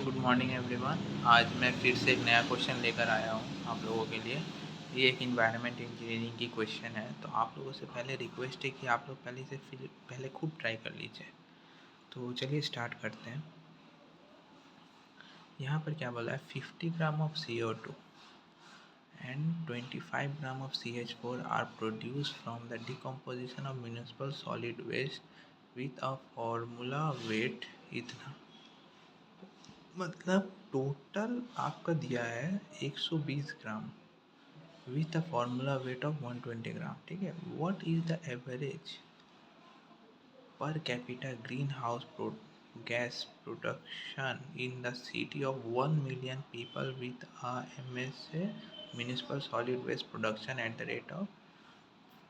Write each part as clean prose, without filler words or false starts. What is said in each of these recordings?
Good morning everyone. आज मैं फिर से एक नया क्वेश्चन लेकर आया हूँ आप लोगों के लिए। ये एक इन्वायरमेंट इंजीनियरिंग की क्वेश्चन है, तो आप लोगों से पहले रिक्वेस्ट है कि आप लोग पहले खूब ट्राई कर लीजिए। तो चलिए स्टार्ट करते हैं। यहाँ पर क्या बोला है, 50 gram of CO2 and 25 gram of CH4 are produced from the decomposition of municipal solid waste with a formula weight इतना। मतलब टोटल आपका दिया है 120 gram with a formula weight of 120 gram. ठीक है, what is the average per capita green house gas production in the city of 1 million people with a MSA municipal solid waste production at the rate of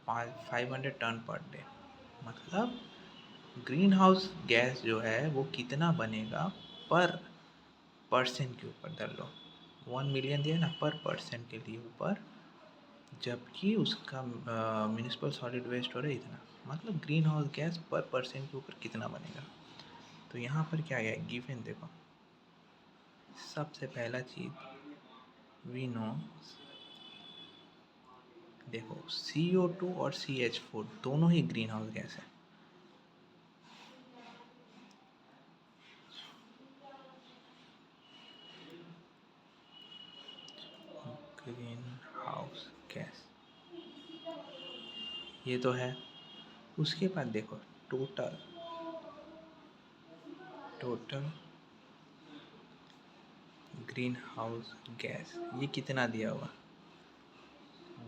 500 ton per day. मतलब green house gas जो है वो कितना बनेगा पर percent के ऊपर धर लो। 1 मिलियन दिया ना पर परसेंट के लिए ऊपर, जबकि उसका म्यूनिसिपल सॉलिड वेस्ट हो रहा है इतना। मतलब ग्रीन हाउस गैस पर परसेंट के ऊपर कितना बनेगा। तो यहाँ पर क्या है गिवन, देखो सबसे पहला चीज़ वी नो, देखो CO2 और CH4 दोनों ही ग्रीन हाउस गैस है। ग्रीन हाउस गैस ये तो है। उसके बाद देखो total total green house gas ये कितना दिया हुआ,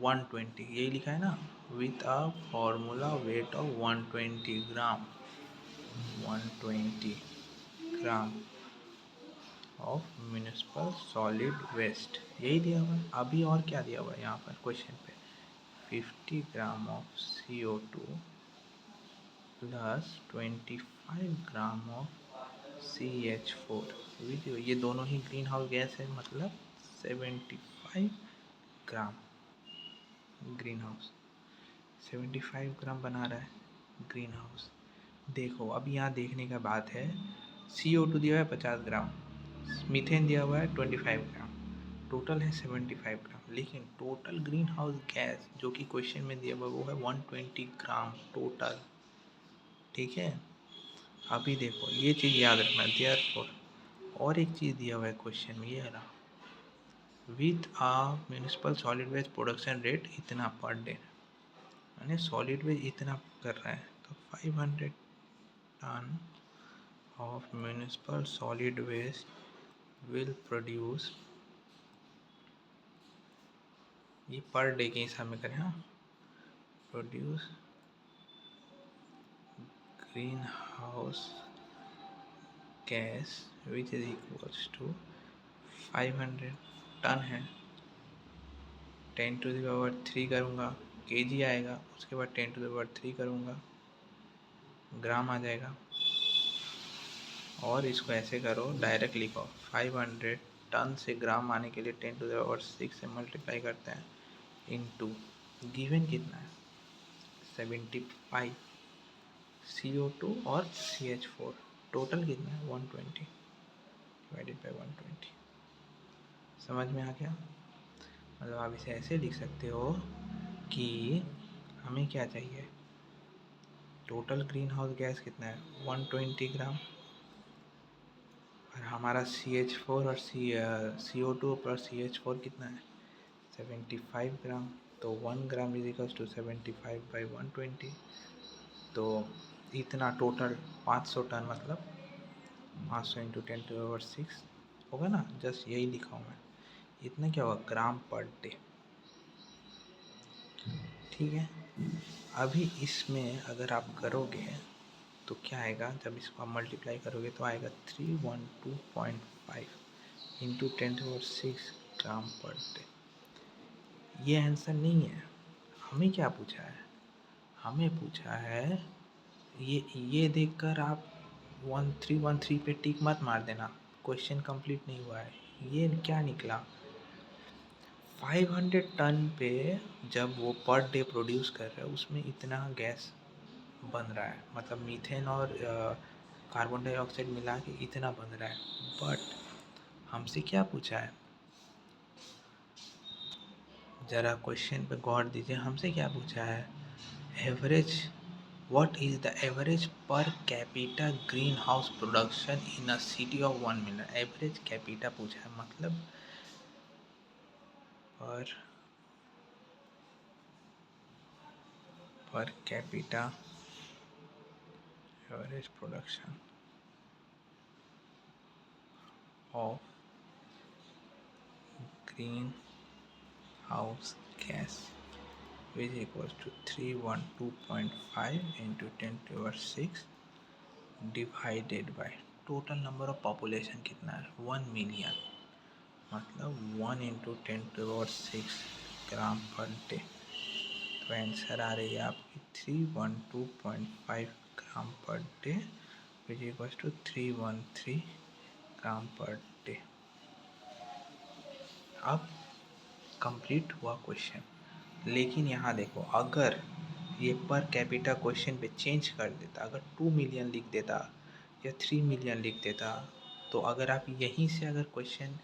120, यही लिखा है ना, with a formula weight of 120 gram 120 gram of municipal solid waste, यही दिया हुआ है। अभी और क्या दिया हुआ है यहाँ पर क्वेश्चन पे, 50 gram of CO2 plus 25 gram of CH4, ये दोनों ही ग्रीन हाउस गैस है, मतलब 75 ग्राम ग्रीन हाउस 75 ग्राम बना रहा है ग्रीन हाउस। देखो अब यहाँ देखने का बात है, CO2 दिया हुआ है 50 ग्राम, मीथेन दिया हुआ है 25 ग्राम, टोटल है 75 ग्राम। लेकिन टोटल ग्रीन हाउस गैस जो कि क्वेश्चन में दिया हुआ वो है 120 ग्राम टोटल। ठीक है, अभी देखो ये चीज़ याद रखना देयरफॉर, और एक चीज़ दिया हुआ है क्वेश्चन में, ये है ना, with a municipal solid waste production rate इतना पर डे, यानी सॉलिड वेस्ट इतना कर रहा है, तो 500 ton of municipal solid waste will produce, ये पर डे के हिसाब में करें, हाँ, produce green house gas which is equals to 500 ton है, 10⁻³ करूँगा, kg आएगा, उसके बाद 10⁻³ करूँगा, ग्राम आ जाएगा। और इसको ऐसे करो, डायरेक्ट लिखो, 500 टन से ग्राम आने के लिए 10⁻6 से मल्टीप्लाई करते हैं, इनटू गिवन कितना है 75 CO2 और CH4, टोटल कितना है 120 डिवाइडेड बाई 120। समझ में आ गया? मतलब आप इसे ऐसे लिख सकते हो कि हमें क्या चाहिए, टोटल ग्रीन हाउस गैस कितना है 120 ग्राम, और हमारा CH4 और CO2 प्लस CH4 कितना है 75 ग्राम, तो 1 gram is equals to 75 by 120, तो इतना टोटल 500 टन, मतलब 500 इंटू 10⁻6 होगा ना, जस्ट यही लिखा हूँ मैं। इतना क्या होगा ग्राम पर डे। ठीक है, अभी इसमें अगर आप करोगे तो क्या आएगा, जब इसको आप मल्टीप्लाई करोगे तो आएगा 312.5 इंटू 10⁻6 ग्राम पर डे। ये आंसर नहीं है, हमें क्या पूछा है, हमें पूछा है, ये देखकर आप 1313 पे टिक मत मार देना, क्वेश्चन कंप्लीट नहीं हुआ है। ये क्या निकला, 500 टन पे जब वो पर डे प्रोड्यूस कर रहा है उसमें इतना गैस बन रहा है, मतलब मीथेन और कार्बन डाइऑक्साइड मिला के इतना बन रहा है, बट हमसे क्या पूछा है, ज़रा क्वेश्चन पे गौर दीजिए। हमसे क्या पूछा है, average, what is the average per capita green house production in a city of 1 million. Average capita पूछा है, मतलब per capita average production of green house gas which equals to 312.5 into 10 to the power 6 divided by total number of population कितना है, 1 million, मतलब 1 into 10 to the power 6 gram per day. तो answer आ रही है आपकी 312.5 gram per day which equals to 313 gram per day. अब complete हुआ question, लेकिन यहाँ देखो, अगर ये पर कैपिटा क्वेश्चन पे चेंज कर देता, अगर 2 मिलियन लिख देता या 3 मिलियन लिख देता, तो अगर आप यहीं से अगर क्वेश्चन,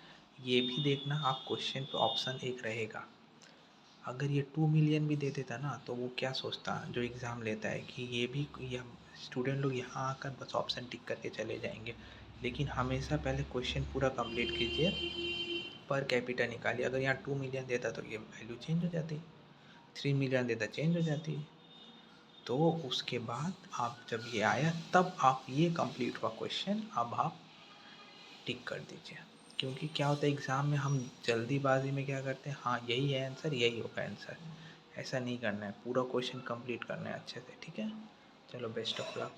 ये भी देखना आप क्वेश्चन पे ऑप्शन एक रहेगा, अगर ये 2 मिलियन भी दे देता ना, तो वो क्या सोचता जो एग्ज़ाम लेता है कि ये भी, ये स्टूडेंट लोग यहाँ आकर बस ऑप्शन टिक करके चले जाएंगे। लेकिन हमेशा पहले क्वेश्चन पूरा कंप्लीट कीजिए, पर कैपिटा निकालिए। अगर यहाँ 2 मिलियन देता तो ये वैल्यू चेंज हो जाती, 3 मिलियन देता चेंज हो जाती। तो उसके बाद आप जब ये आया तब आप ये कंप्लीट हुआ क्वेश्चन, अब आप टिक कर दीजिए। क्योंकि क्या होता है एग्ज़ाम में हम जल्दीबाजी में क्या करते हैं, हाँ यही है आंसर, यही होगा आंसर, ऐसा नहीं करना है, पूरा क्वेश्चन कंप्लीट करना है अच्छे से। ठीक है, चलो बेस्ट ऑफ लक।